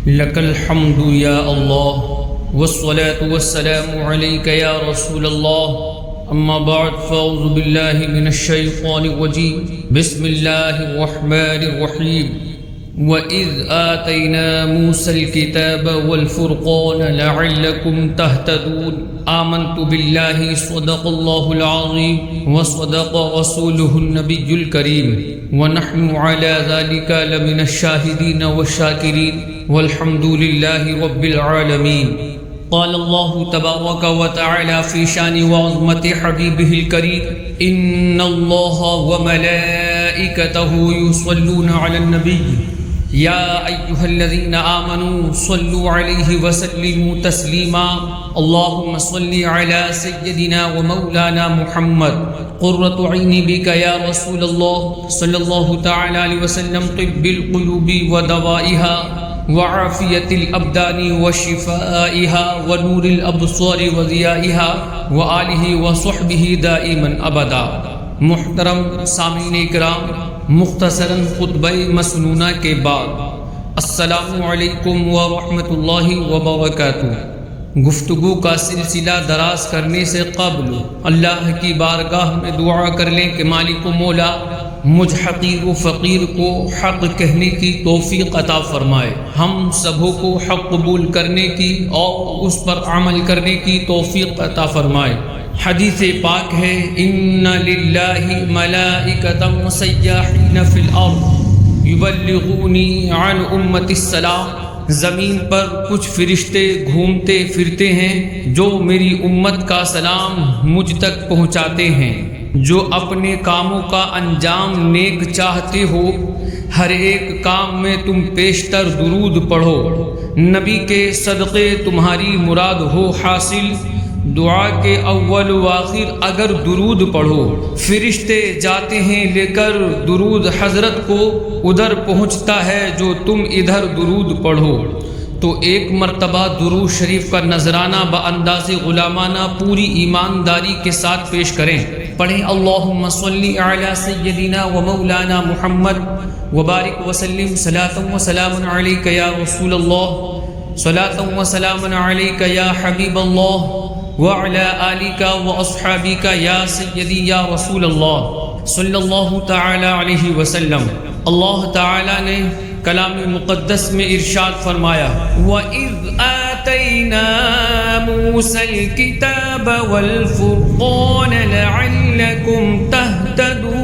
لك الحمد يا الله والصلاة والسلام عليك يا رسول الله أما بعد فأعوذ بالله من الشيطان الرجيم بسم الله الرحمن الرحيم وَإِذْ آتَيْنَا مُوسَى الْكِتَابَ وَالْفُرْقَانَ لَعَلَّكُمْ تَهْتَدُونَ آمنت بالله صدق الله العظيم وصدق رسوله النبي الكريم ونحن على ذلك لمن الشاهدين والشاكرين والحمد لله رب العالمين. قال الله تبارك وتعالى في شان وعظمة حبيبه الكريم إن الله وملائكته يصلون على النبي يا أيها الذين آمنوا صلوا عليه وسلموا تسليما اللهم صل على سيدنا ومولانا محمد قرة عيني بك يا رسول الله صلى الله تعالى عليه وسلم طب القلوب ودوائها وعافية الأبدان وشفائها ونور الأبصار وضيائها وآله وصحبه دائما أبدا. محترم سامعین اکرام، مختصراً خطبہ مسنونہ کے بعد السلام علیکم ورحمۃ اللہ وبرکاتہ. گفتگو کا سلسلہ دراز کرنے سے قبل اللہ کی بارگاہ میں دعا کر لیں کہ مالک و مولا مجھ حقیر و فقیر کو حق کہنے کی توفیق عطا فرمائے، ہم سبوں کو حق قبول کرنے کی اور اس پر عمل کرنے کی توفیق عطا فرمائے. حدیث پاک ہے ان للہ ملائکۃ سیاحین فی الارض یبلغونی عن امت السلام. زمین پر کچھ فرشتے گھومتے پھرتے ہیں جو میری امت کا سلام مجھ تک پہنچاتے ہیں. جو اپنے کاموں کا انجام نیک چاہتے ہو، ہر ایک کام میں تم پیشتر درود پڑھو. نبی کے صدقے تمہاری مراد ہو حاصل. دعا کے اول و آخر اگر درود پڑھو، فرشتے جاتے ہیں لے کر درود حضرت کو، ادھر پہنچتا ہے جو تم ادھر درود پڑھو. تو ایک مرتبہ درود شریف کا نذرانہ بانداز غلامانہ پوری ایمانداری کے ساتھ پیش کریں. پڑھیں اللہم صلی علی سیدنا و مولانا محمد وبارک وسلم صلاۃ و سلام علیک یا رسول اللہ صلاۃ و سلام علیک یا حبیب اللہ وعلی آلک واصحابک یا سیدی یا رسول اللہ صلی اللہ تعالی علیہ وسلم. اللہ تعالی نے کلام مقدس میں ارشاد فرمایا وَإِذْ آتَيْنَا مُوسَى الْكِتَابَ وَالْفُرْقَانَ لَعَلَّكُمْ تَهْتَدُونَ.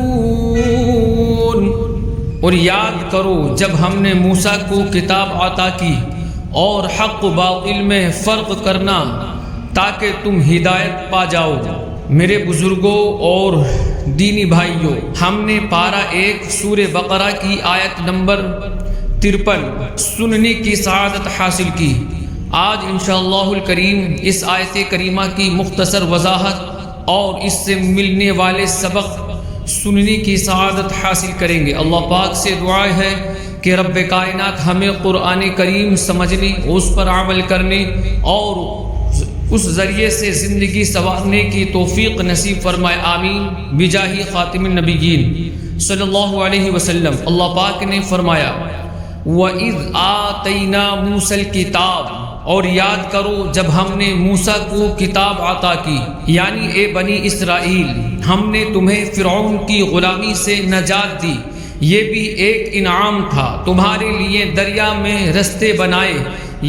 اور یاد کرو جب ہم نے موسیٰ کو کتاب عطا کی اور حق و باطل میں فرق کرنا تاکہ تم ہدایت پا جاؤ. میرے بزرگوں اور دینی بھائیوں، ہم نے پارہ 1 سورہ بقرہ کی آیت نمبر 53 سننے کی سعادت حاصل کی. آج انشاءاللہ الکریم اس آیت کریمہ کی مختصر وضاحت اور اس سے ملنے والے سبق سننے کی سعادت حاصل کریں گے. اللہ پاک سے دعا ہے کہ رب کائنات ہمیں قرآن کریم سمجھنے، اس پر عمل کرنے اور اس ذریعے سے زندگی سنوارنے کی توفیق نصیب فرمائے. آمین بجاہ خاتم النبیین صلی اللہ علیہ وسلم. اللہ پاک نے فرمایا وَإِذْ آتَيْنَا مُوسَى الْكِتَابَ، اور یاد کرو جب ہم نے موسیٰ کو کتاب عطا کی، یعنی اے بنی اسرائیل ہم نے تمہیں فرعون کی غلامی سے نجات دی. یہ بھی ایک انعام تھا. تمہارے لیے دریا میں رستے بنائے،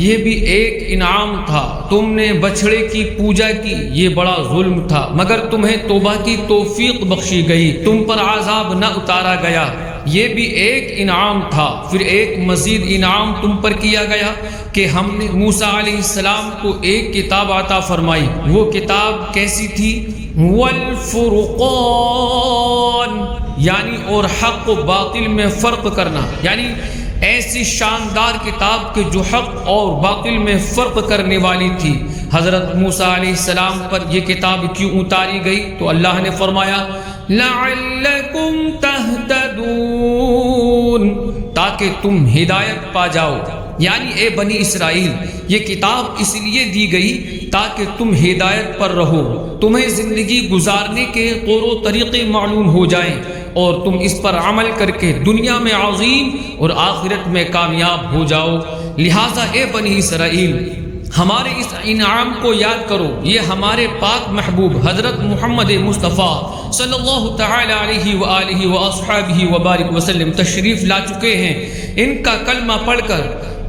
یہ بھی ایک انعام تھا. تم نے بچھڑے کی پوجا کی، یہ بڑا ظلم تھا، مگر تمہیں توبہ کی توفیق بخشی گئی، تم پر عذاب نہ اتارا گیا، یہ بھی ایک انعام تھا. پھر ایک مزید انعام تم پر کیا گیا کہ ہم نے موسیٰ علیہ السلام کو ایک کتاب عطا فرمائی. وہ کتاب کیسی تھی؟ والفرقان، یعنی اور حق و باطل میں فرق کرنا، یعنی ایسی شاندار کتاب کہ جو حق اور باطل میں فرق کرنے والی تھی. حضرت موسیٰ علیہ السلام پر یہ کتاب کیوں اتاری گئی؟ تو اللہ نے فرمایا لعلکم تہتدون، تاکہ تم ہدایت پا جاؤ. یعنی اے بنی اسرائیل یہ کتاب اس لیے دی گئی تاکہ تم ہدایت پر رہو، تمہیں زندگی گزارنے کے طور و طریقے معلوم ہو جائیں اور تم اس پر عمل کر کے دنیا میں عظیم اور آخرت میں کامیاب ہو جاؤ. لہٰذا اے بنی اسرائیل ہمارے اس انعام کو یاد کرو، یہ ہمارے پاک محبوب حضرت محمد مصطفیٰ صلی اللہ تعالی علیہ وآلہ واصحابہ وبارک وسلم تشریف لا چکے ہیں، ان کا کلمہ پڑھ کر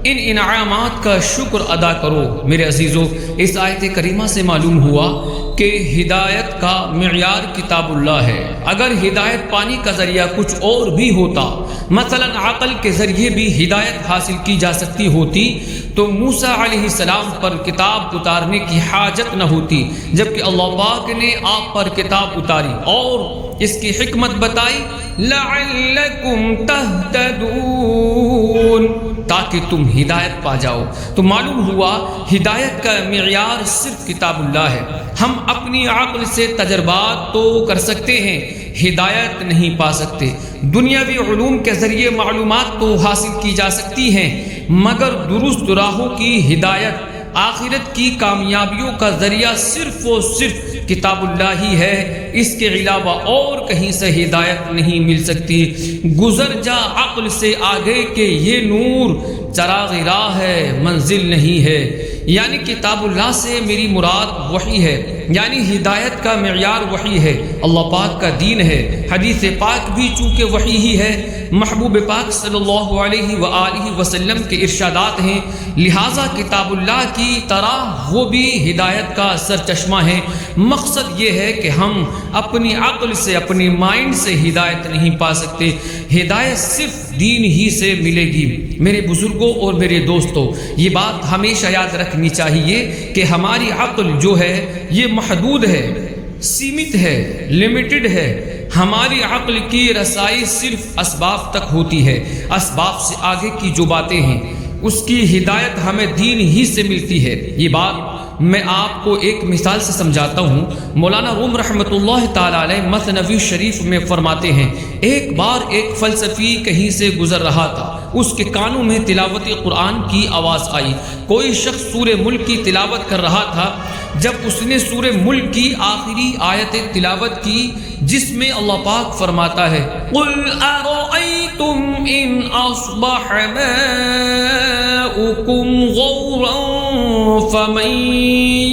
ان انعامات کا شکر ادا کرو۔ میرے عزیزو، اس آیت کریمہ سے معلوم ہوا کہ ہدایت کا معیار کتاب اللہ ہے۔ اگر ہدایت پانے کا ذریعہ کچھ اور بھی ہوتا، مثلا عقل کے ذریعے بھی ہدایت حاصل کی جا سکتی ہوتی، تو موسیٰ علیہ السلام پر کتاب اتارنے کی حاجت نہ ہوتی، جبکہ اللہ پاک نے آپ پر کتاب اتاری اور اس کی حکمت بتائی، لعلکم تہتدون، تاکہ تم ہدایت پا جاؤ۔ تو معلوم ہوا ہدایت کا معیار صرف کتاب اللہ ہے۔ ہم اپنی عقل سے تجربات تو کر سکتے ہیں، ہدایت نہیں پا سکتے۔ دنیاوی علوم کے ذریعے معلومات تو حاصل کی جا سکتی ہیں، مگر درست راہوں کی ہدایت، آخرت کی کامیابیوں کا ذریعہ صرف و صرف کتاب اللہ ہی ہے، اس کے علاوہ اور کہیں سے ہدایت نہیں مل سکتی۔ گزر جا عقل سے آگے کہ یہ نور چراغ راہ ہے، منزل نہیں ہے۔ یعنی کتاب اللہ سے میری مراد وحی ہے، یعنی ہدایت کا معیار وحی ہے، اللہ پاک کا دین ہے۔ حدیث پاک بھی چونکہ وحی ہی ہے، محبوب پاک صلی اللہ علیہ وآلہ وسلم کے ارشادات ہیں، لہٰذا کتاب اللہ کی طرح وہ بھی ہدایت کا سرچشمہ ہے۔ مقصد یہ ہے کہ ہم اپنی عقل سے، اپنی مائنڈ سے ہدایت نہیں پا سکتے، ہدایت صرف دین ہی سے ملے گی۔ میرے بزرگوں اور میرے دوستوں، یہ بات ہمیشہ یاد رکھنی چاہیے کہ ہماری عقل جو ہے یہ محدود ہے، سیمت ہے، لمیٹڈ ہے۔ ہماری عقل کی رسائی صرف اسباب تک ہوتی ہے، اسباب سے آگے کی جو باتیں ہیں اس کی ہدایت ہمیں دین ہی سے ملتی ہے۔ یہ بات میں آپ کو ایک مثال سے سمجھاتا ہوں۔ مولانا روم رحمۃ اللہ تعالی علیہ مثنوی شریف میں فرماتے ہیں، ایک بار ایک فلسفی کہیں سے گزر رہا تھا، اس کے کانوں میں تلاوت قرآن کی آواز آئی۔ کوئی شخص سورہ ملک کی تلاوت کر رہا تھا۔ جب اس نے سورہ ملک کی آخری آیت تلاوت کی جس میں اللہ پاک فرماتا ہے، قُلْ أَرَأَيْتُمْ إِنْ أَصْبَحَ مَاؤُكُمْ غَوْرًا فَمَنْ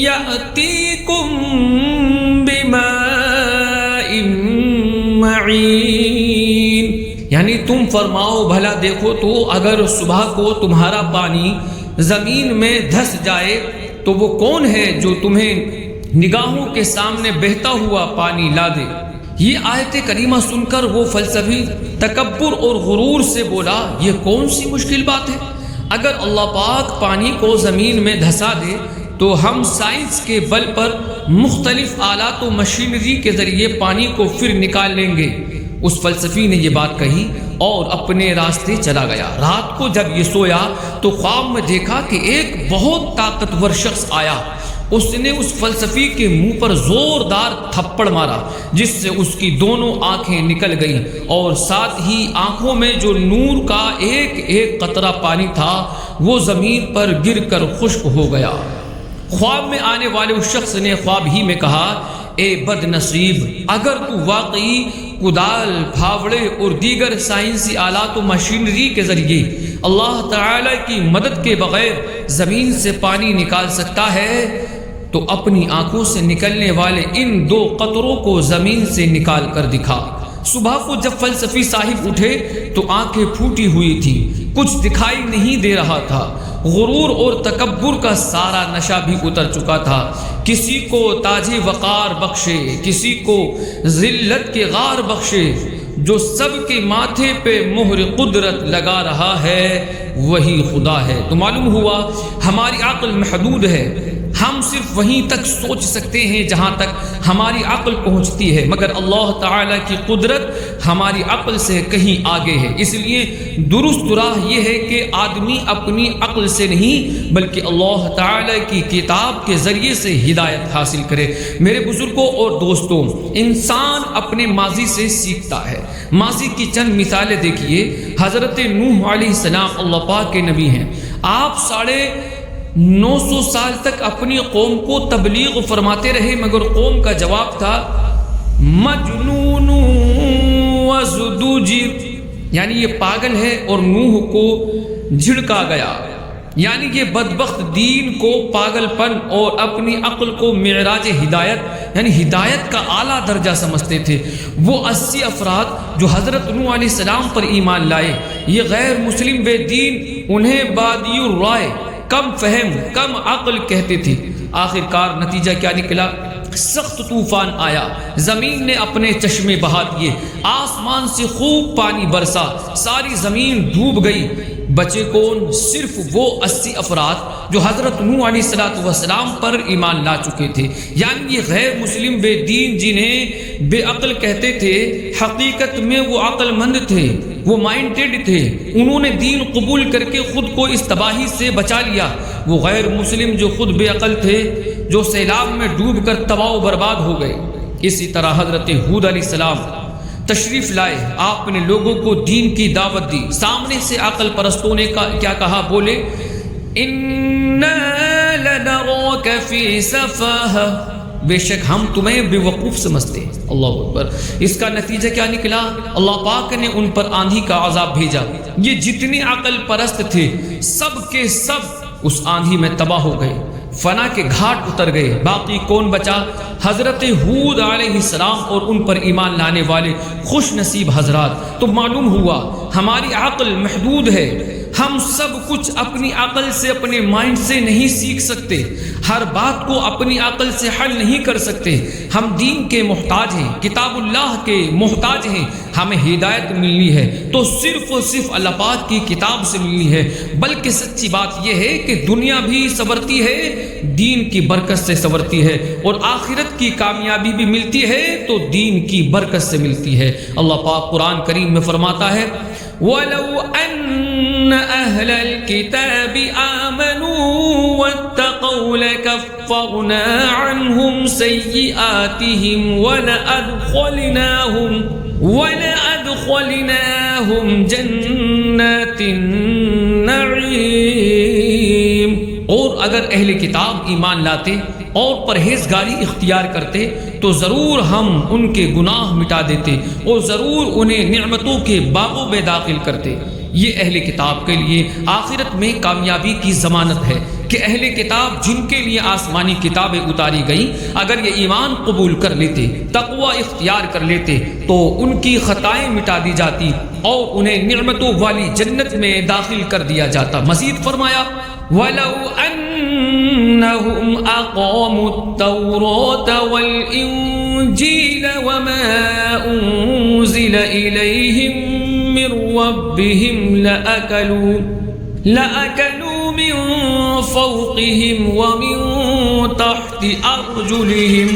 يَأْتِيكُمْ بِمَاءٍ مَعِينٍ، یعنی تم فرماؤ بھلا دیکھو تو اگر صبح کو تمہارا پانی زمین میں دھس جائے تو وہ کون ہے جو تمہیں نگاہوں کے سامنے بہتا ہوا پانی لا دے۔ یہ آیت کریمہ سن کر وہ فلسفی تکبر اور غرور سے بولا، یہ کون سی مشکل بات ہے؟ اگر اللہ پاک پانی کو زمین میں دھسا دے تو ہم سائنس کے بل پر مختلف آلات و مشینری کے ذریعے پانی کو پھر نکال لیں گے۔ اس فلسفی نے یہ بات کہی اور اپنے راستے چلا گیا۔ رات کو جب یہ سویا تو خواب میں دیکھا کہ ایک بہت طاقتور شخص آیا، اس نے اس فلسفی کے منہ پر زوردار تھپڑ مارا جس سے اس کی دونوں آنکھیں نکل گئیں اور ساتھ ہی آنکھوں میں جو نور کا ایک ایک قطرہ پانی تھا وہ زمین پر گر کر خشک ہو گیا۔ خواب میں آنے والے اس شخص نے خواب ہی میں کہا، اے بد نصیب، اگر تو واقعی کدال، پھاوڑے اور دیگر سائنسی آلات و مشینری کے ذریعے اللہ تعالی کی مدد کے بغیر زمین سے پانی نکال سکتا ہے تو اپنی آنکھوں سے نکلنے والے ان دو قطروں کو زمین سے نکال کر دکھا۔ صبح کو جب فلسفی صاحب اٹھے تو آنکھیں پھوٹی ہوئی تھی، کچھ دکھائی نہیں دے رہا تھا۔ غرور اور تکبر کا سارا نشہ بھی اتر چکا تھا۔ کسی کو تاج وقار بخشے، کسی کو ذلت کے غار بخشے، جو سب کے ماتھے پہ مہر قدرت لگا رہا ہے وہی خدا ہے۔ تو معلوم ہوا ہماری عقل محدود ہے، ہم صرف وہیں تک سوچ سکتے ہیں جہاں تک ہماری عقل پہنچتی ہے، مگر اللہ تعالیٰ کی قدرت ہماری عقل سے کہیں آگے ہے۔ اس لیے درست راہ یہ ہے کہ آدمی اپنی عقل سے نہیں بلکہ اللہ تعالیٰ کی کتاب کے ذریعے سے ہدایت حاصل کرے۔ میرے بزرگوں اور دوستوں، انسان اپنے ماضی سے سیکھتا ہے۔ ماضی کی چند مثالیں دیکھیے۔ حضرت نوح علیہ السلام اللہ پاک کے نبی ہیں۔ آپ 950 سال تک اپنی قوم کو تبلیغ فرماتے رہے، مگر قوم کا جواب تھا مجنون وزدجر، یعنی یہ پاگل ہے، اور نوح کو جھڑکا گیا۔ یعنی یہ بدبخت دین کو پاگل پن اور اپنی عقل کو معراج ہدایت یعنی ہدایت کا اعلیٰ درجہ سمجھتے تھے۔ وہ 80 افراد جو حضرت نوح علیہ السلام پر ایمان لائے، یہ غیر مسلم بے دین انہیں بادی الرائے، کم فہم، کم عقل کہتے تھے۔ آخر کار نتیجہ کیا نکلا؟ سخت طوفان آیا، زمین نے اپنے چشمے بہا دیے، آسمان سے خوب پانی برسا، ساری زمین ڈوب گئی۔ بچے کون؟ صرف وہ 80 افراد جو حضرت نوح علیہ السلام پر ایمان لا چکے تھے۔ یعنی یہ غیر مسلم بے دین جنہیں بے عقل کہتے تھے، حقیقت میں وہ عقل مند تھے، وہ مائنڈڈ تھے، انہوں نے دین قبول کر کے خود کو اس تباہی سے بچا لیا۔ وہ غیر مسلم جو خود بے عقل تھے، جو سیلاب میں ڈوب کر تباہ و برباد ہو گئے۔ اسی طرح حضرت ہود علیہ السلام تشریف لائے، آپ نے لوگوں کو دین کی دعوت دی، سامنے سے عقل پرستوں نے کیا کہا؟ بولے اِنَّا لَنَرَاكَ فِي سَفَاهَةٍ، بے شک ہم تمہیں بے وقوف سمجھتے ہیں۔ اللہ اکبر۔ اس کا نتیجہ کیا نکلا؟ اللہ پاک نے ان پر آندھی کا عذاب بھیجا۔ یہ جتنے عقل پرست تھے سب کے سب اس آندھی میں تباہ ہو گئے، فنا کے گھاٹ اتر گئے۔ باقی کون بچا؟ حضرت ہود علیہ السلام اور ان پر ایمان لانے والے خوش نصیب حضرات۔ تو معلوم ہوا ہماری عقل محدود ہے، ہم سب کچھ اپنی عقل سے، اپنے مائنڈ سے نہیں سیکھ سکتے، ہر بات کو اپنی عقل سے حل نہیں کر سکتے۔ ہم دین کے محتاج ہیں، کتاب اللہ کے محتاج ہیں۔ ہمیں ہدایت ملنی ہے تو صرف اور صرف اللہ پاک کی کتاب سے ملنی ہے۔ بلکہ سچی بات یہ ہے کہ دنیا بھی سنورتی ہے، دین کی برکت سے سنورتی ہے، اور آخرت کی کامیابی بھی ملتی ہے تو دین کی برکت سے ملتی ہے۔ اللہ پاک قرآن کریم میں فرماتا ہے وَلَوْ أَنَّ أَهْلَ الْكِتَابِ آمَنُوا وَاتَّقَوْا لَكَفَّرْنَا عَنْهُمْ سَيِّئَاتِهِمْ وَلَأَدْخَلْنَاهُمْ جَنَّاتِ النَّعِيمِ۔ اور اگر اہل کتاب ایمان لاتے اور پرہیزگاری اختیار کرتے تو ضرور ہم ان کے گناہ مٹا دیتے اور ضرور انہیں نعمتوں کے باغوں میں داخل کرتے۔ یہ اہل کتاب کے لیے آخرت میں کامیابی کی ضمانت ہے کہ اہل کتاب جن کے لیے آسمانی کتابیں اتاری گئیں، اگر یہ ایمان قبول کر لیتے، تقوی اختیار کر لیتے تو ان کی خطائیں مٹا دی جاتی اور انہیں نعمتوں والی جنت میں داخل کر دیا جاتا۔ مزید فرمایا وَلَوْ أَنَّهُمْ أَقَامُوا التَّوْرَاةَ وَالْإِنْجِيلَ وَمَا أُنْزِلَ إِلَيْهِمْ مِنْ رَبِّهِمْ لَأَكَلُوا مِنْ فَوْقِهِمْ وَمِنْ تَحْتِ أَرْجُلِهِمْ۔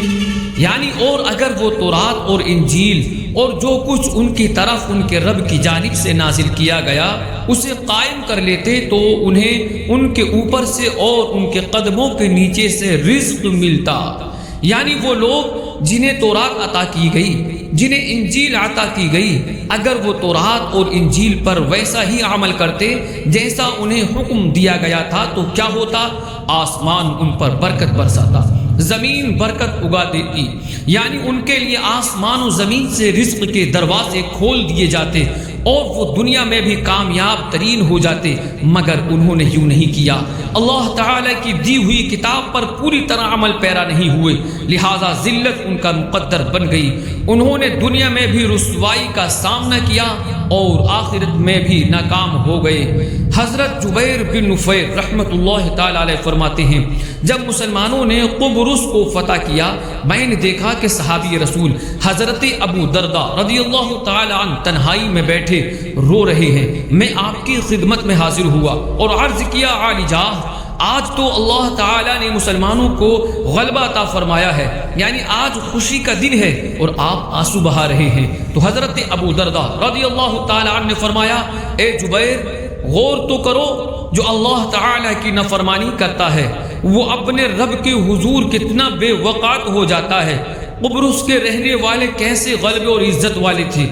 یعنی اور اگر وہ تورات اور انجیل اور جو کچھ ان کی طرف ان کے رب کی جانب سے نازل کیا گیا اسے قائم کر لیتے تو انہیں ان کے اوپر سے اور ان کے قدموں کے نیچے سے رزق ملتا۔ یعنی وہ لوگ جنہیں تورات عطا کی گئی، جنہیں انجیل عطا کی گئی، اگر وہ تورات اور انجیل پر ویسا ہی عمل کرتے جیسا انہیں حکم دیا گیا تھا تو کیا ہوتا؟ آسمان ان پر برکت برساتا، زمین برکت اگا دیتی، یعنی ان کے لیے آسمان و زمین سے رزق کے دروازے کھول دیے جاتے اور وہ دنیا میں بھی کامیاب ترین ہو جاتے، مگر انہوں نے یوں نہیں کیا۔ اللہ تعالیٰ کی دی ہوئی کتاب پر پوری طرح عمل پیرا نہیں ہوئے، لہذا ذلت ان کا مقدر بن گئی۔ انہوں نے دنیا میں بھی رسوائی کا سامنا کیا اور آخرت میں بھی ناکام ہو گئے۔ حضرت جبیر بن نفیر رحمۃ اللہ تعالی علیہ فرماتے ہیں جب مسلمانوں نے قبرص کو فتح کیا میں نے دیکھا کہ صحابی رسول حضرت ابو درداء رضی اللہ تعالی عنہ تنہائی میں بیٹھے رو رہے ہیں۔ میں آپ کی خدمت میں حاضر ہوا اور عرض کیا عالی جاہ، آج تو اللہ تعالیٰ نے مسلمانوں کو غلبہ عطا فرمایا ہے، یعنی آج خوشی کا دن ہے اور آپ آنسو بہا رہے ہیں۔ تو حضرت ابو درداء رضی اللہ تعالیٰ عنہ نے فرمایا اے جبیر غور تو کرو، جو اللہ تعالیٰ کی نافرمانی کرتا ہے وہ اپنے رب کے حضور کتنا بے وقار ہو جاتا ہے۔ قبرص کے رہنے والے کیسے غلبے اور عزت والے تھے،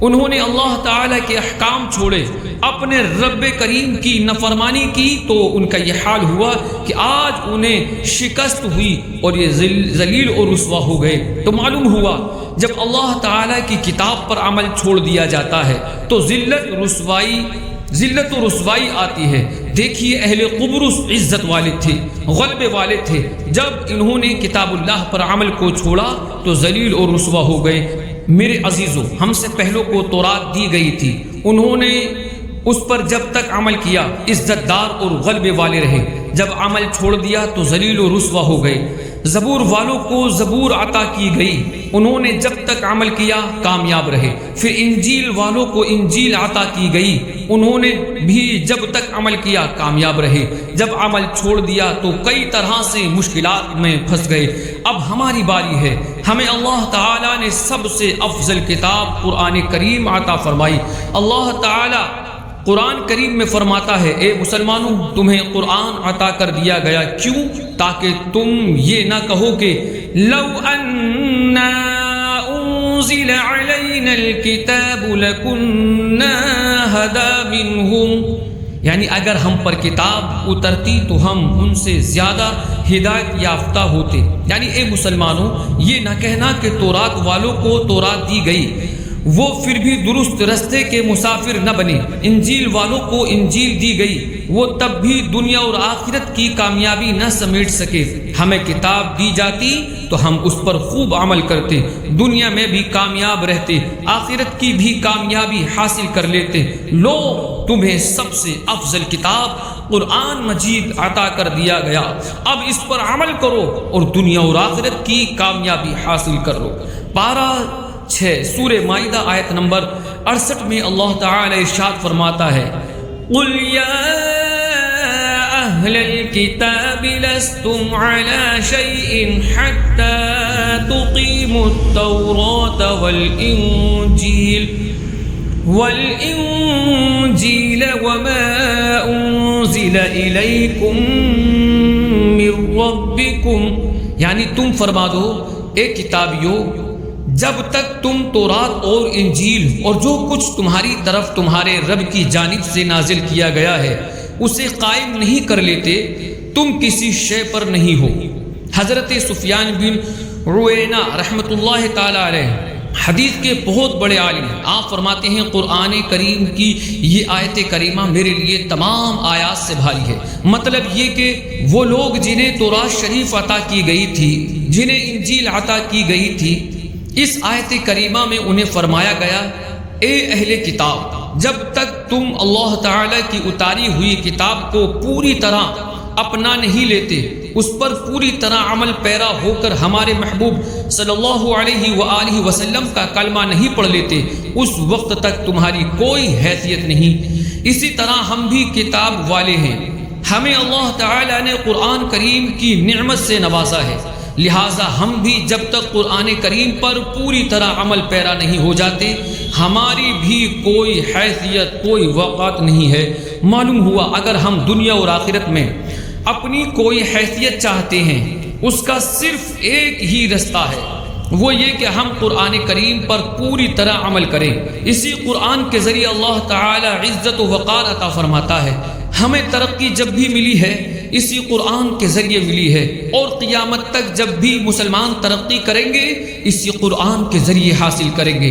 انہوں نے اللہ تعالیٰ کے احکام چھوڑے، اپنے رب کریم کی نافرمانی کی تو ان کا یہ حال ہوا کہ آج انہیں شکست ہوئی اور یہ ذلیل اور رسوا ہو گئے۔ تو معلوم ہوا جب اللہ تعالیٰ کی کتاب پر عمل چھوڑ دیا جاتا ہے تو ذلت و رسوائی آتی ہے۔ دیکھیے اہل قبرص عزت والے تھے، غلبے والے تھے، جب انہوں نے کتاب اللہ پر عمل کو چھوڑا تو ذلیل اور رسوا ہو گئے۔ میرے عزیزو، ہم سے پہلوں کو تورات دی گئی تھی، انہوں نے اس پر جب تک عمل کیا عزت دار اور غلبے والے رہے، جب عمل چھوڑ دیا تو ذلیل و رسوا ہو گئے۔ زبور والوں کو زبور عطا کی گئی، انہوں نے جب تک عمل کیا کامیاب رہے۔ پھر انجیل والوں کو انجیل عطا کی گئی، انہوں نے بھی جب تک عمل کیا کامیاب رہے، جب عمل چھوڑ دیا تو کئی طرح سے مشکلات میں پھنس گئے۔ اب ہماری باری ہے، ہمیں اللہ تعالیٰ نے سب سے افضل کتاب قرآن کریم عطا فرمائی۔ اللہ تعالیٰ قرآن کریم میں فرماتا ہے، اے مسلمانوں تمہیں قرآن عطا کر دیا گیا، کیوں؟ تاکہ تم یہ نہ کہو کہ لو انا انزل علینا الکتاب لکنا ہدی منہم، یعنی اگر ہم پر کتاب اترتی تو ہم ان سے زیادہ ہدایت یافتہ ہوتے۔ یعنی اے مسلمانوں یہ نہ کہنا کہ تورات والوں کو تورات دی گئی وہ پھر بھی درست رستے کے مسافر نہ بنے، انجیل والوں کو انجیل دی گئی وہ تب بھی دنیا اور آخرت کی کامیابی نہ سمیٹ سکے۔ ہمیں کتاب دی جاتی تو ہم اس پر خوب عمل کرتے، دنیا میں بھی کامیاب رہتے، آخرت کی بھی کامیابی حاصل کر لیتے۔ لو تمہیں سب سے افضل کتاب قرآن مجید عطا کر دیا گیا، اب اس پر عمل کرو اور دنیا اور آخرت کی کامیابی حاصل کر لو۔ پارہ 6 سورہ مائدہ آیت نمبر 68 میں اللہ تعالی ارشاد فرماتا ہے، قُلْ يَا أَهْلَ الْكِتَابِ لَسْتُمْ عَلَى شَيْءٍ حَتَّى تُقِيمُوا التَّوْرَاةَ وَالْإِنْجِيلَ وَمَا أُنْزِلَ إِلَيْكُمْ مِنْ رَبِّكُمْ، یعنی تم فرما دو اے کتابیو، جب تک تم تورات اور انجیل اور جو کچھ تمہاری طرف تمہارے رب کی جانب سے نازل کیا گیا ہے اسے قائم نہیں کر لیتے، تم کسی شے پر نہیں ہو۔ حضرت سفیان بن عیینہ رحمۃ اللہ تعالی علیہ حدیث کے بہت بڑے عالم ہیں، آپ فرماتے ہیں قرآن کریم کی یہ آیت کریمہ میرے لیے تمام آیات سے بھاری ہے۔ مطلب یہ کہ وہ لوگ جنہیں تورات شریف عطا کی گئی تھی، جنہیں انجیل عطا کی گئی تھی، اس آیت کریمہ میں انہیں فرمایا گیا، اے اہل کتاب جب تک تم اللہ تعالی کی اتاری ہوئی کتاب کو پوری طرح اپنا نہیں لیتے، اس پر پوری طرح عمل پیرا ہو کر ہمارے محبوب صلی اللہ علیہ وآلہ وسلم کا کلمہ نہیں پڑھ لیتے، اس وقت تک تمہاری کوئی حیثیت نہیں۔ اسی طرح ہم بھی کتاب والے ہیں، ہمیں اللہ تعالی نے قرآن کریم کی نعمت سے نوازا ہے، لہٰذا ہم بھی جب تک قرآن کریم پر پوری طرح عمل پیرا نہیں ہو جاتے ہماری بھی کوئی حیثیت کوئی وقت نہیں ہے۔ معلوم ہوا اگر ہم دنیا اور آخرت میں اپنی کوئی حیثیت چاہتے ہیں اس کا صرف ایک ہی رستہ ہے، وہ یہ کہ ہم قرآن کریم پر پوری طرح عمل کریں۔ اسی قرآن کے ذریعے اللہ تعالی عزت و وقار عطا فرماتا ہے۔ ہمیں ترقی جب بھی ملی ہے اسی قرآن کے ذریعے ملی ہے، اور قیامت تک جب بھی مسلمان ترقی کریں گے اسی قرآن کے ذریعے حاصل کریں گے،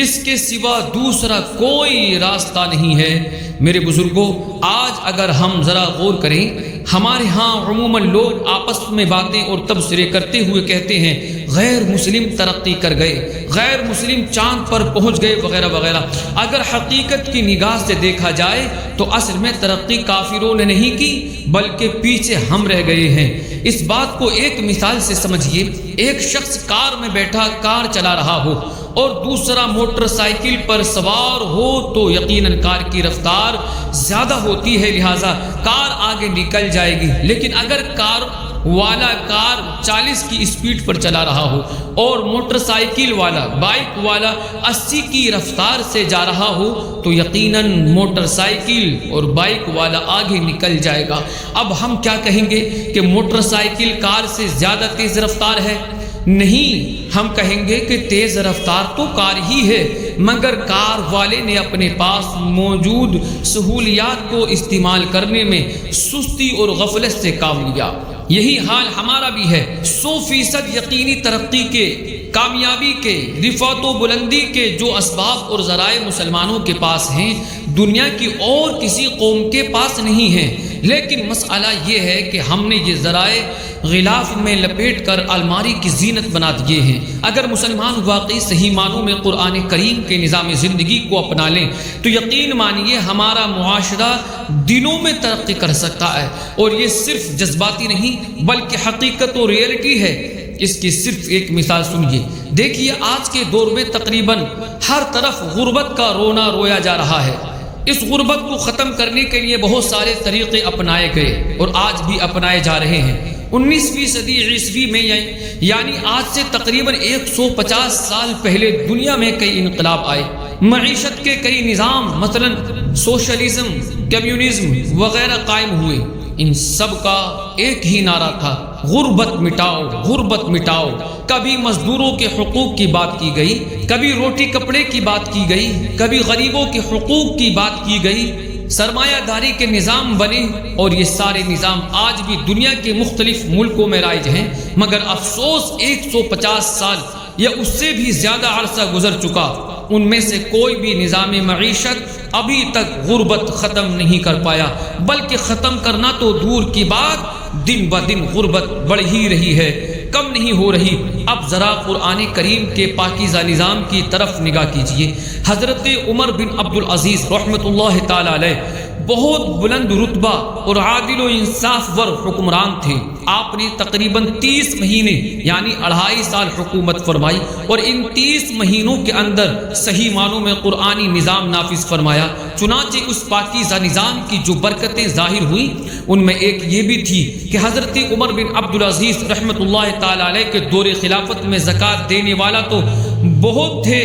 اس کے سوا دوسرا کوئی راستہ نہیں ہے۔ میرے بزرگوں، آج اگر ہم ذرا غور کریں، ہمارے ہاں عموماً لوگ آپس میں باتیں اور تبصرے کرتے ہوئے کہتے ہیں غیر مسلم ترقی کر گئے، غیر مسلم چاند پر پہنچ گئے وغیرہ وغیرہ۔ اگر حقیقت کی نگاہ سے دیکھا جائے تو اصل میں ترقی کافروں نے نہیں کی بلکہ پیچھے ہم رہ گئے ہیں۔ اس بات کو ایک مثال سے سمجھیے، ایک شخص کار میں بیٹھا کار چلا رہا ہو اور دوسرا موٹر سائیکل پر سوار ہو تو یقیناً کار کی رفتار زیادہ ہوتی ہے، لہٰذا کار آگے نکل جائے گی۔ لیکن اگر کار والا کار 40 کی اسپیڈ پر چلا رہا ہو اور موٹر سائیکل والا بائک والا 80 کی رفتار سے جا رہا ہو تو یقیناً موٹر سائیکل اور بائک والا آگے نکل جائے گا۔ اب ہم کیا کہیں گے کہ موٹر سائیکل کار سے زیادہ تیز رفتار ہے؟ نہیں، ہم کہیں گے کہ تیز رفتار تو کار ہی ہے، مگر کار والے نے اپنے پاس موجود سہولیات کو استعمال کرنے میں سستی اور غفلت سے کام لیا۔ یہی حال ہمارا بھی ہے۔ 100% یقینی ترقی کے، کامیابی کے، رفعت و بلندی کے جو اسباب اور ذرائع مسلمانوں کے پاس ہیں دنیا کی اور کسی قوم کے پاس نہیں ہیں۔ لیکن مسئلہ یہ ہے کہ ہم نے یہ ذرائع غلاف میں لپیٹ کر الماری کی زینت بنا دیے ہیں۔ اگر مسلمان واقعی صحیح معنوں میں قرآن کریم کے نظام زندگی کو اپنا لیں تو یقین مانیے ہمارا معاشرہ دنوں میں ترقی کر سکتا ہے، اور یہ صرف جذباتی نہیں بلکہ حقیقت و ریئلٹی ہے۔ اس کی صرف ایک مثال سنیے۔ دیکھیے آج کے دور میں تقریباً ہر طرف غربت کا رونا رویا جا رہا ہے۔ اس غربت کو ختم کرنے کے لیے بہت سارے طریقے اپنائے گئے اور آج بھی اپنائے جا رہے ہیں۔ 19ویں صدی عیسوی میں یعنی آج سے تقریباً 150 سال پہلے دنیا میں کئی انقلاب آئے، معیشت کے کئی نظام مثلا سوشلزم، کمیونزم وغیرہ قائم ہوئے۔ ان سب کا ایک ہی نعرہ تھا، غربت مٹاؤ، غربت مٹاؤ۔ کبھی مزدوروں کے حقوق کی بات کی گئی، کبھی روٹی کپڑے کی بات کی گئی، کبھی غریبوں کے حقوق کی بات کی گئی، سرمایہ داری کے نظام بنے، اور یہ سارے نظام آج بھی دنیا کے مختلف ملکوں میں رائج ہیں۔ مگر افسوس 150 سال یا اس سے بھی زیادہ عرصہ گزر چکا، ان میں سے کوئی بھی نظام معیشت ابھی تک غربت ختم نہیں کر پایا، بلکہ ختم کرنا تو دور کی بات، دن بدن غربت بڑھ ہی رہی ہے، کم نہیں ہو رہی۔ اب ذرا قرآن کریم کے پاکیزہ نظام کی طرف نگاہ کیجئے۔ حضرت عمر بن عبدالعزیز رحمۃ اللہ تعالی علیہ بہت بلند رتبہ اور عادل و انصاف ور حکمران تھے۔ آپ نے تقریباً 30 مہینے یعنی 2.5 سال حکومت فرمائی، اور ان 30 مہینوں کے اندر صحیح معنوں میں قرآنی نظام نافذ فرمایا۔ چنانچہ اس پاکیزہ نظام کی جو برکتیں ظاہر ہوئیں ان میں ایک یہ بھی تھی کہ حضرت عمر بن عبدالعزیز رحمۃ اللہ تعالی علیہ کے دور خلافت میں زکوٰۃ دینے والا تو بہت تھے،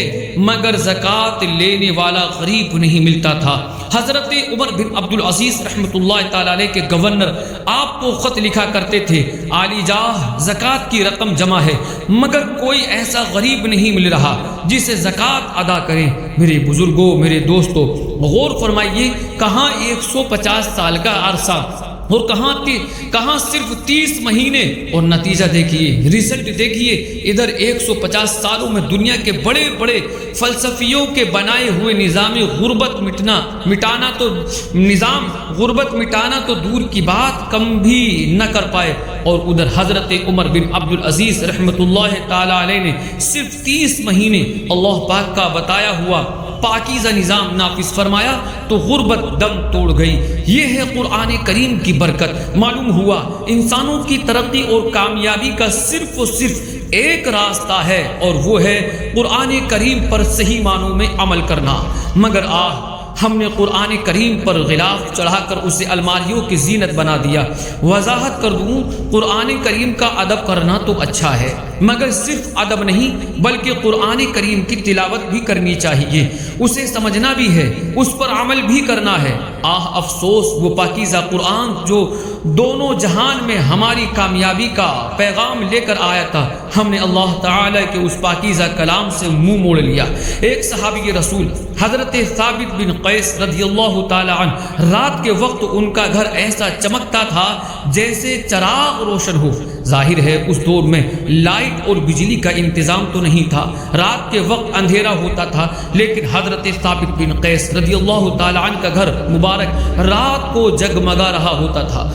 مگر زکوٰۃ لینے والا غریب نہیں ملتا تھا۔ حضرت عمر بن عبدالعزیز رحمۃ اللہ تعالی علیہ کے گورنر آپ کو خط لکھا کرتے تھے، عالی جاہ زکوٰۃ کی رقم جمع ہے، مگر کوئی ایسا غریب نہیں مل رہا جسے زکوٰۃ ادا کریں۔ میرے بزرگوں، میرے دوستوں، غور فرمائیے، کہاں 150 سال کا عرصہ اور کہاں صرف 30 مہینے، اور نتیجہ دیکھیے، ریزلٹ دیکھیے۔ ادھر 150 سالوں میں دنیا کے بڑے بڑے فلسفیوں کے بنائے ہوئے غربت مٹانا تو دور کی بات، کم بھی نہ کر پائے، اور ادھر حضرت عمر بن عبدالعزیز رحمۃ اللہ تعالی علیہ نے صرف 30 مہینے اللہ پاک کا بتایا ہوا پاکیزہ نظام نافذ فرمایا تو غربت دم توڑ گئی۔ یہ ہے قرآن کریم کی برکت۔ معلوم ہوا انسانوں کی ترقی اور کامیابی کا صرف و صرف ایک راستہ ہے، اور وہ ہے قرآن کریم پر صحیح معنوں میں عمل کرنا۔ مگر ہم نے قرآن کریم پر غلاف چڑھا کر اسے الماریوں کی زینت بنا دیا۔ وضاحت کر دوں، قرآن کریم کا ادب کرنا تو اچھا ہے، مگر صرف ادب نہیں بلکہ قرآن کریم کی تلاوت بھی کرنی چاہیے، اسے سمجھنا بھی ہے، اس پر عمل بھی کرنا ہے۔ افسوس وہ پاکیزہ قرآن جو دونوں جہان میں ہماری کامیابی کا پیغام لے کر آیا تھا، ہم نے اللہ تعالی کے اس پاکیزہ کلام سے منہ موڑ لیا۔ ایک صحابی رسول حضرت ثابت بن قیس رضی اللہ تعالی عنہ، رات کے وقت ان کا گھر ایسا چمکتا تھا جیسے چراغ روشن ہو۔ ظاہر ہے اس دور میں لائٹ اور بجلی کا انتظام تو نہیں تھا، رات کے وقت اندھیرا ہوتا تھا، لیکن حضرت ثابت بن قیس رضی اللہ تعالی عنہ کا گھر مبارک رات کو جگمگا رہا ہوتا تھا۔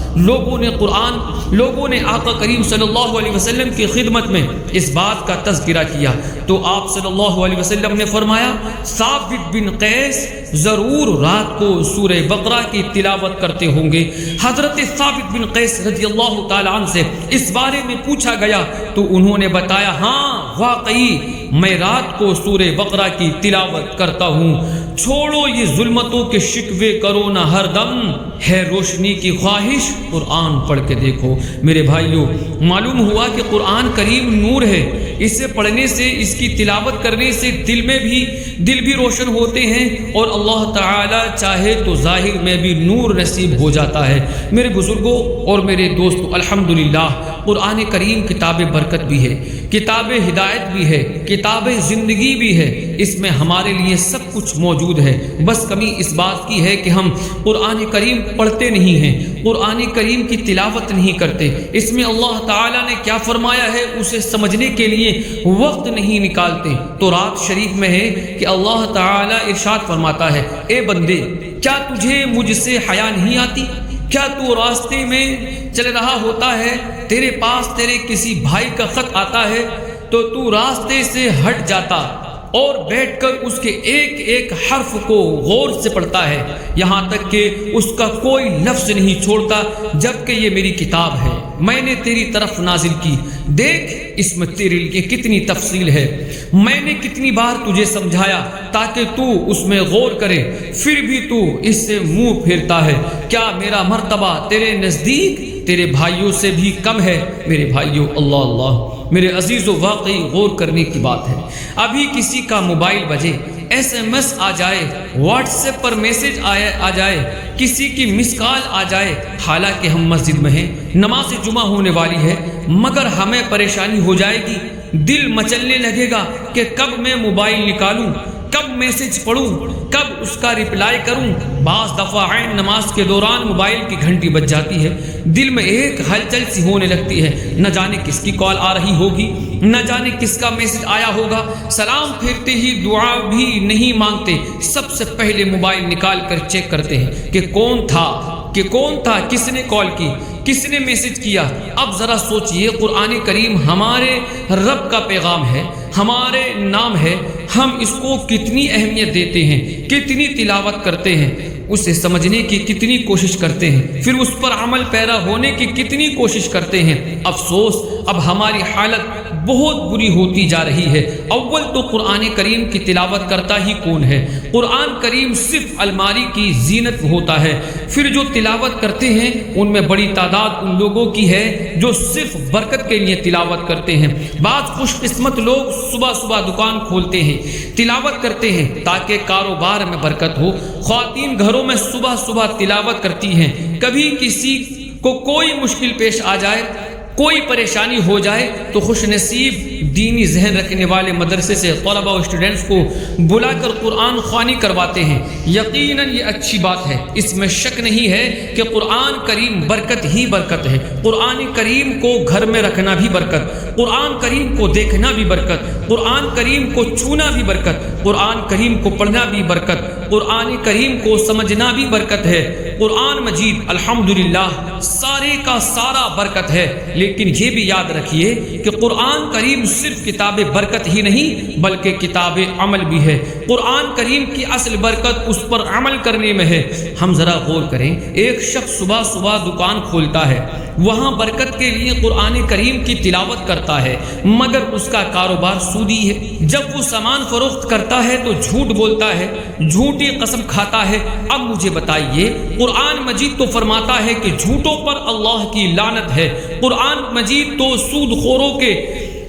لوگوں نے آقا کریم صلی اللہ علیہ وسلم کی خدمت میں اس بات کا تذکرہ کیا تو آپ صلی اللہ علیہ وسلم نے فرمایا، ثابت بن قیس ضرور رات کو سورہ بقرہ کی تلاوت کرتے ہوں گے۔ حضرت ثابت بن قیس رضی اللہ تعالی عنہ سے اس بارے میں پوچھا گیا تو انہوں نے بتایا، ہاں واقعی میں رات کو سورہ بقرہ کی تلاوت کرتا ہوں۔ چھوڑو یہ ظلمتوں کے شکوے کرو نہ ہر دم، ہے روشنی کی خواہش قرآن پڑھ کے دیکھو۔ میرے بھائیوں، معلوم ہوا کہ قرآن کریم نور ہے، اسے پڑھنے سے، اس کی تلاوت کرنے سے دل بھی روشن ہوتے ہیں، اور اللہ تعالی چاہے تو ظاہر میں بھی نور نصیب ہو جاتا ہے۔ میرے بزرگوں اور میرے دوستوں، الحمدللہ قرآن کریم کتاب برکت بھی ہے، کتاب ہدایت بھی ہے، کتاب زندگی بھی ہے، اس میں ہمارے لیے سب کچھ موجود ہے۔ بس کمی اس بات کی ہے کہ ہم قرآن کریم پڑھتے نہیں ہیں، قرآن کریم کی تلاوت نہیں کرتے، اس میں اللہ تعالیٰ نے کیا فرمایا ہے اسے سمجھنے کے لیے وقت نہیں نکالتے۔ تو رات شریف میں ہے کہ اللہ تعالیٰ ارشاد فرماتا ہے، اے بندے، کیا تجھے مجھ سے حیا نہیں آتی؟ کیا تو راستے میں چل رہا ہوتا ہے، تیرے پاس تیرے کسی بھائی کا خط آتا ہے تو تو راستے سے ہٹ جاتا اور بیٹھ کر اس کے ایک ایک حرف کو غور سے پڑھتا ہے، یہاں تک کہ اس کا کوئی لفظ نہیں چھوڑتا، جبکہ یہ میری کتاب ہے، میں نے تیری طرف نازل کی، دیکھ اس میں تیرے لیے کتنی تفصیل ہے، میں نے کتنی بار تجھے سمجھایا تاکہ تو اس میں غور کرے، پھر بھی تو اس سے منہ پھیرتا ہے، کیا میرا مرتبہ تیرے نزدیک تیرے بھائیوں سے بھی کم ہے؟ میرے بھائیوں، اللہ اللہ، میرے عزیزو، واقعی غور کرنے کی بات ہے۔ ابھی کسی کا موبائل بجے، SMS آ جائے، واٹس ایپ پر میسج آ جائے، کسی کی مس کال آ جائے، حالانکہ ہم مسجد میں ہیں، نماز جمعہ ہونے والی ہے، مگر ہمیں پریشانی ہو جائے گی، دل مچلنے لگے گا کہ کب میں موبائل نکالوں، کب میسج پڑھوں، کب اس کا ریپلائی کروں۔ بعض دفعہ عین نماز کے دوران موبائل کی گھنٹی بج جاتی ہے، دل میں ایک ہلچل سی ہونے لگتی ہے، نہ جانے کس کی کال آ رہی ہوگی، نہ جانے کس کا میسج آیا ہوگا۔ سلام پھیرتے ہی دعا بھی نہیں مانگتے، سب سے پہلے موبائل نکال کر چیک کرتے ہیں کہ کون تھا، کس نے کال کی، کس نے میسج کیا۔ اب ذرا سوچئے، قرآن کریم ہمارے رب کا پیغام ہے، ہمارے نام ہے، ہم اس کو کتنی اہمیت دیتے ہیں، کتنی تلاوت کرتے ہیں، اسے سمجھنے کی کتنی کوشش کرتے ہیں، پھر اس پر عمل پیرا ہونے کی کتنی کوشش کرتے ہیں۔ افسوس، اب ہماری حالت بہت بری ہوتی جا رہی ہے۔ اول تو قرآن کریم کی تلاوت کرتا ہی کون ہے؟ قرآن کریم صرف الماری کی زینت ہوتا ہے، پھر جو تلاوت کرتے ہیں ان میں بڑی تعداد ان لوگوں کی ہے جو صرف برکت کے لیے تلاوت کرتے ہیں۔ بعض خوش قسمت لوگ صبح صبح دکان کھولتے ہیں، تلاوت کرتے ہیں تاکہ کاروبار میں برکت ہو۔ خواتین گھروں میں صبح صبح تلاوت کرتی ہیں، کبھی کسی کو کوئی مشکل پیش آ جائے، کوئی پریشانی ہو جائے تو خوش نصیب دینی ذہن رکھنے والے مدرسے سے طلبہ و اسٹوڈنٹس کو بلا کر قرآن خوانی کرواتے ہیں۔ یقیناً یہ اچھی بات ہے، اس میں شک نہیں ہے کہ قرآن کریم برکت ہی برکت ہے۔ قرآن کریم کو گھر میں رکھنا بھی برکت، قرآن کریم کو دیکھنا بھی برکت، قرآن کریم کو چھونا بھی برکت، قرآن کریم کو پڑھنا بھی برکت، قرآن کریم کو سمجھنا بھی برکت ہے۔ قرآن مجید الحمدللہ سارے کا سارا برکت ہے، لیکن یہ بھی یاد رکھیے کہ قرآن کریم صرف کتاب برکت ہی نہیں بلکہ کتاب عمل بھی ہے۔ قرآن کریم کی اصل برکت اس پر عمل کرنے میں ہے۔ ہم ذرا غور کریں، ایک شخص صبح صبح دکان کھولتا ہے، وہاں برکت کے لیے قرآن کریم کی تلاوت کرتا ہے، مگر اس کا کاروبار سودی ہے۔ جب وہ سامان فروخت کرتا ہے تو جھوٹ بولتا ہے، جھوٹی قسم کھاتا ہے۔ اب مجھے بتائیے، قرآن مجید تو فرماتا ہے کہ جھوٹوں پر اللہ کی لعنت ہے، قرآن مجید تو سود خوروں کے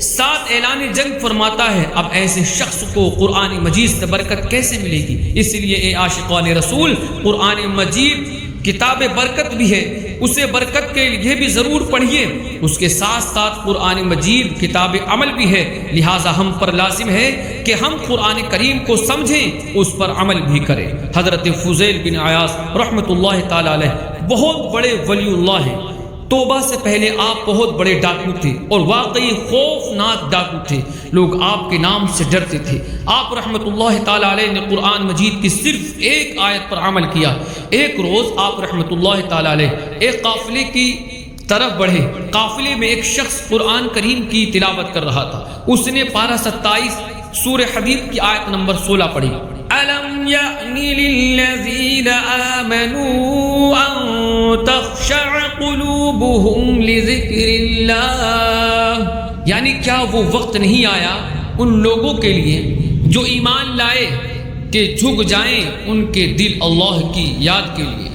ساتھ اعلان جنگ فرماتا ہے۔ اب ایسے شخص کو قرآن مجید سے برکت کیسے ملے گی؟ اس لیے اے عاشقان رسول، قرآن مجید کتاب برکت بھی ہے، اسے برکت کے لیے بھی ضرور پڑھیے، اس کے ساتھ ساتھ قرآن مجید کتاب عمل بھی ہے، لہٰذا ہم پر لازم ہے کہ ہم قرآن کریم کو سمجھیں، اس پر عمل بھی کریں۔ حضرت فضیل بن عیاض رحمۃ اللہ تعالی علیہ بہت بڑے ولی اللہ ہیں۔ توبہ سے پہلے آپ بہت بڑے ڈاکو تھے اور واقعی خوفناک ڈاکو تھے، لوگ آپ کے نام سے ڈرتے تھے۔ آپ رحمۃ اللہ تعالی علیہ نے قرآن مجید کی صرف ایک آیت پر عمل کیا۔ ایک روز آپ رحمۃ اللہ تعالی علیہ ایک قافلے کی طرف بڑھے، قافلے میں ایک شخص قرآن کریم کی تلاوت کر رہا تھا، اس نے پارہ 27 سورہ حدید کی آیت نمبر 16 پڑھی، أَلَمْ يَأْنِ لِلَّذِينَ آمَنُوا أَن تَخْشَعَ قُلُوبُهُمْ لِذِكْرِ اللَّهِ، یعنی کیا وہ وقت نہیں آیا ان لوگوں کے لیے جو ایمان لائے کہ جھک جائیں ان کے دل اللہ کی یاد کے لیے۔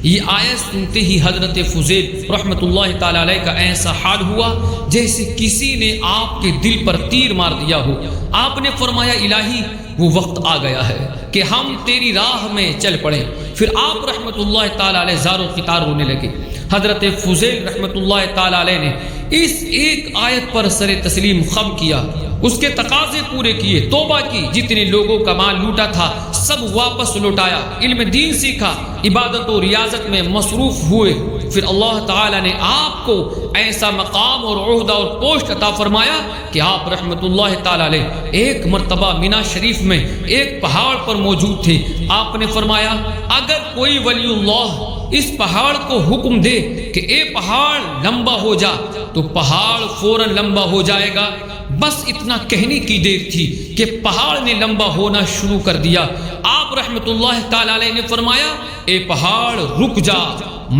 یہ آیت سنتے ہی حضرت فضیل رحمۃ اللہ تعالی علیہ کا ایسا حال ہوا جیسے کسی نے آپ کے دل پر تیر مار دیا ہو۔ آپ نے فرمایا، الہی وہ وقت آ گیا ہے کہ ہم تیری راہ میں چل پڑیں۔ پھر آپ رحمۃ اللہ تعالی علیہ زار و قطار ہونے لگے۔ حضرت فضیل رحمۃ اللہ تعالی علیہ نے اس ایک آیت پر سر تسلیم خم کیا، اس کے تقاضے پورے کیے، توبہ کی، جتنے لوگوں کا مال لوٹا تھا سب واپس لوٹایا، علم دین سیکھا، عبادت و ریاضت میں مصروف ہوئے، پھر اللہ تعالیٰ نے آپ کو ایسا مقام اور عہدہ اور پوسٹ عطا فرمایا کہ آپ رحمت اللہ تعالیٰ علیہ ایک مرتبہ مینا شریف میں ایک پہاڑ پر موجود تھے. آپ نے فرمایا اگر کوئی ولی اللہ اس پہاڑ کو حکم دے کہ اے پہاڑ لمبا ہو جا تو پہاڑ فوراً لمبا ہو جائے گا. بس اتنا کہنے کی دیر تھی کہ پہاڑ نے لمبا ہونا شروع کر دیا. آپ رحمت اللہ تعالی علیہ نے فرمایا اے پہاڑ رک جا,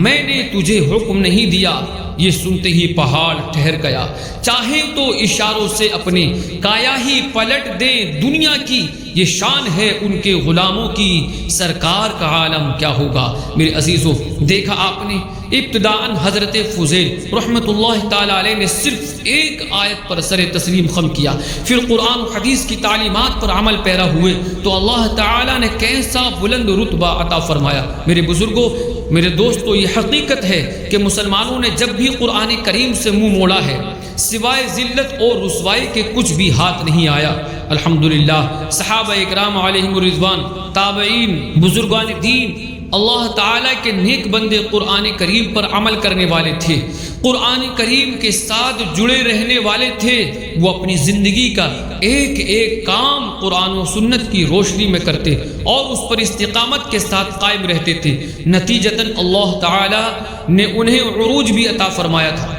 میں نے تجھے حکم نہیں دیا. یہ سنتے ہی پہاڑ ٹھہر گیا. چاہے تو اشاروں سے اپنی کایا ہی پلٹ دیں دنیا کی, یہ شان ہے ان کے غلاموں کی, سرکار کا عالم کیا ہوگا. میرے عزیزو, دیکھا آپ نے ابتداءً حضرت فضیل رحمت اللہ تعالی علیہ نے صرف ایک آیت پر سر تسلیم خم کیا, پھر قرآن و حدیث کی تعلیمات پر عمل پیرا ہوئے تو اللہ تعالی نے کیسا بلند رتبہ عطا فرمایا. میرے بزرگوں, میرے دوستو, یہ حقیقت ہے کہ مسلمانوں نے جب بھی قرآن کریم سے منہ موڑا ہے سوائے ذلت اور رسوائی کے کچھ بھی ہاتھ نہیں آیا. الحمدللہ صحابہ اکرام علیہم الرضوان, تابعین, بزرگان دین, اللہ تعالیٰ کے نیک بندے قرآن کریم پر عمل کرنے والے تھے, قرآن کریم کے ساتھ جڑے رہنے والے تھے. وہ اپنی زندگی کا ایک ایک کام قرآن و سنت کی روشنی میں کرتے اور اس پر استقامت کے ساتھ قائم رہتے تھے. نتیجتاً اللہ تعالیٰ نے انہیں عروج بھی عطا فرمایا تھا.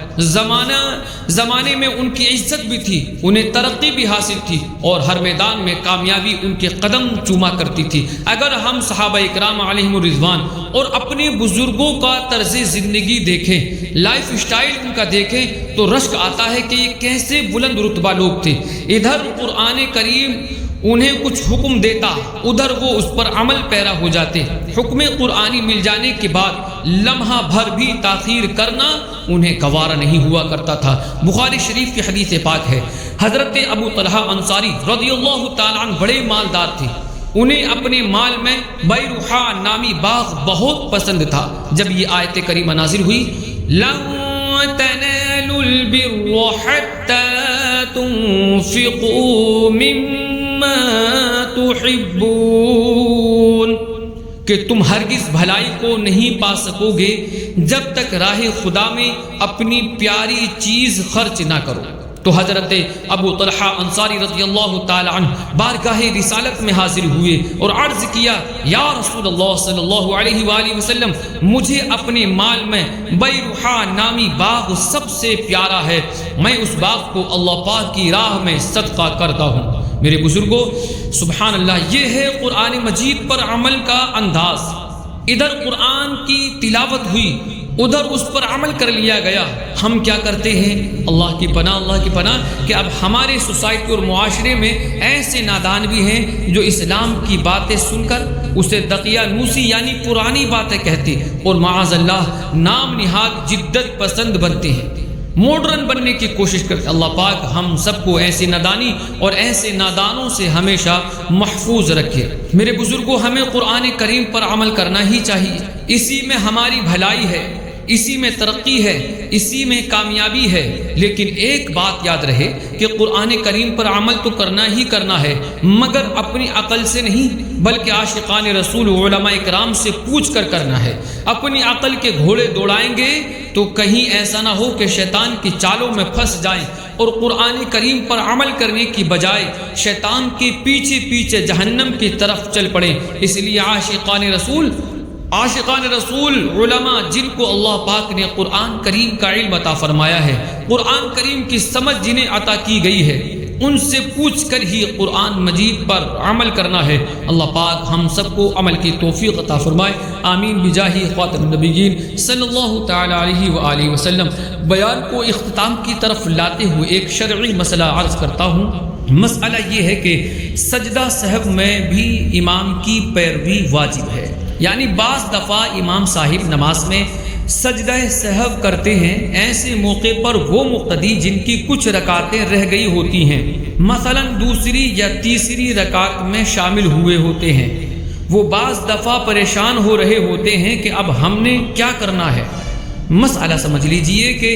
زمانے میں ان کی عزت بھی تھی, انہیں ترقی بھی حاصل تھی اور ہر میدان میں کامیابی ان کے قدم چوما کرتی تھی. اگر ہم صحابہ اکرام علیہم الرضوان اور اپنے بزرگوں کا طرز زندگی دیکھیں, لائف اسٹائل ان کا دیکھیں تو رشک آتا ہے کہ یہ کیسے بلند رتبہ لوگ تھے. ادھر قرآن کریم انہیں کچھ حکم دیتا, ادھر وہ اس پر عمل پیرا ہو جاتے. حکم قرآنی مل جانے کے بعد لمحہ بھر بھی تاخیر کرنا انہیں گوارا نہیں ہوا کرتا تھا. بخاری شریف کی حدیث پاک ہے, حضرت ابو طلحہ انصاری رضی اللہ تعالیٰ عنہ بڑے مالدار تھے. انہیں اپنے مال میں بیروحا نامی باغ بہت پسند تھا. جب یہ آیت کریمہ نازل ہوئی, لن تنالوا البر حتى تنفقوا مما تحبون, کہ تم ہرگز بھلائی کو نہیں پا سکو گے جب تک راہ خدا میں اپنی پیاری چیز خرچ نہ کرو. تو حضرت ابو طلحہ انصاری رضی اللہ تعالی عنہ بارگاہ رسالت میں حاضر ہوئے اور عرض کیا, یا رسول اللہ صلی اللہ علیہ وآلہ وسلم, مجھے اپنے مال میں بیروحا نامی باغ سب سے پیارا ہے, میں اس باغ کو اللہ پاک کی راہ میں صدقہ کرتا ہوں. میرے بزرگوں, سبحان اللہ, یہ ہے قرآن مجید پر عمل کا انداز. ادھر قرآن کی تلاوت ہوئی, ادھر اس پر عمل کر لیا گیا. ہم کیا کرتے ہیں, اللہ کی پناہ کہ اب ہمارے سوسائٹی اور معاشرے میں ایسے نادان بھی ہیں جو اسلام کی باتیں سن کر اسے دقیانوسی یعنی پرانی باتیں کہتے اور معاذ اللہ نام نہاد جدت پسند بنتے ہیں, ماڈرن بننے کی کوشش کرتے. اللہ پاک ہم سب کو ایسی نادانی اور ایسے نادانوں سے ہمیشہ محفوظ رکھے. میرے بزرگوں, ہمیں قرآن کریم پر عمل کرنا ہی چاہیے. اسی میں ہماری بھلائی ہے, اسی میں ترقی ہے, اسی میں کامیابی ہے. لیکن ایک بات یاد رہے کہ قرآن کریم پر عمل تو کرنا ہی کرنا ہے, مگر اپنی عقل سے نہیں بلکہ عاشقان رسول علماء اکرام سے پوچھ کر کرنا ہے. اپنی عقل کے گھوڑے دوڑائیں گے تو کہیں ایسا نہ ہو کہ شیطان کی چالوں میں پھنس جائیں اور قرآن کریم پر عمل کرنے کی بجائے شیطان کے پیچھے پیچھے جہنم کی طرف چل پڑیں. اس لیے عاشقان رسول علماء جن کو اللہ پاک نے قرآن کریم کا علم عطا فرمایا ہے, قرآن کریم کی سمجھ جنہیں عطا کی گئی ہے, ان سے پوچھ کر ہی قرآن مجید پر عمل کرنا ہے. اللہ پاک ہم سب کو عمل کی توفیق عطا فرمائے, آمین بجاہ خاتم النبیین صلی اللہ تعالی علیہ وآلہ وسلم. بیان کو اختتام کی طرف لاتے ہوئے ایک شرعی مسئلہ عرض کرتا ہوں. مسئلہ یہ ہے کہ سجدہ سہو میں بھی امام کی پیروی واجب ہے. یعنی بعض دفعہ امام صاحب نماز میں سجدہ سہو کرتے ہیں, ایسے موقع پر وہ مقتدی جن کی کچھ رکعتیں رہ گئی ہوتی ہیں, مثلا دوسری یا تیسری رکعت میں شامل ہوئے ہوتے ہیں, وہ بعض دفعہ پریشان ہو رہے ہوتے ہیں کہ اب ہم نے کیا کرنا ہے. مسئلہ سمجھ لیجئے کہ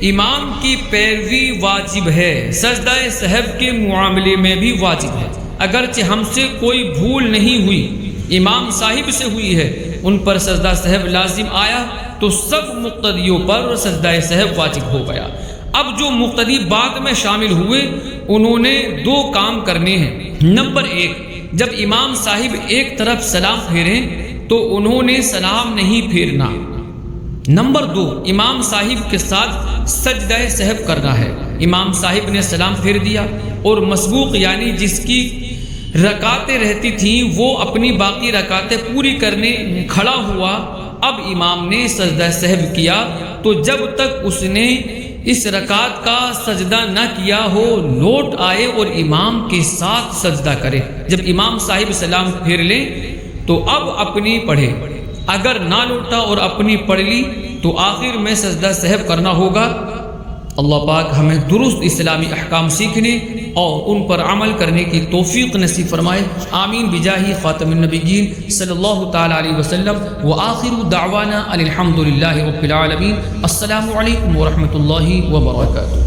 امام کی پیروی واجب ہے, سجدہ سہو کے معاملے میں بھی واجب ہے. اگرچہ ہم سے کوئی بھول نہیں ہوئی, امام صاحب سے ہوئی ہے, ان پر سجدہ سہو لازم آیا تو سب مقتدیوں پر سجدہ سہو واجب ہو گیا۔ اب جو مقتدی بعد میں شامل ہوئے انہوں نے دو کام کرنے ہیں۔ نمبر ایک، جب امام صاحب ایک طرف سلام پھیریں تو انہوں نے سلام نہیں پھیرنا۔ نمبر دو، امام صاحب کے ساتھ سجدہ سہو کرنا ہے۔ امام صاحب نے سلام پھیر دیا اور مسبوق یعنی جس کی رکعتیں رہتی تھیں وہ اپنی باقی رکعتیں پوری کرنے کھڑا ہوا۔ اب امام نے سجدہ سہو کیا تو جب تک اس نے اس رکعت کا سجدہ نہ کیا ہو لوٹ آئے اور امام کے ساتھ سجدہ کرے۔ جب امام صاحب سلام پھیر لیں تو اب اپنی پڑھے، اگر نہ لوٹا اور اپنی پڑھ لی تو آخر میں سجدہ سہو کرنا ہوگا۔ اللہ پاک ہمیں درست اسلامی احکام سیکھنے اور ان پر عمل کرنے کی توفیق نصیب فرمائے، آمین بجاہ خاتم النبیین صلی اللہ تعالی علیہ وسلم۔ وآخر دعوانا ان الحمد للہ رب العالمین۔ السلام علیکم ورحمۃ اللہ وبرکاتہ۔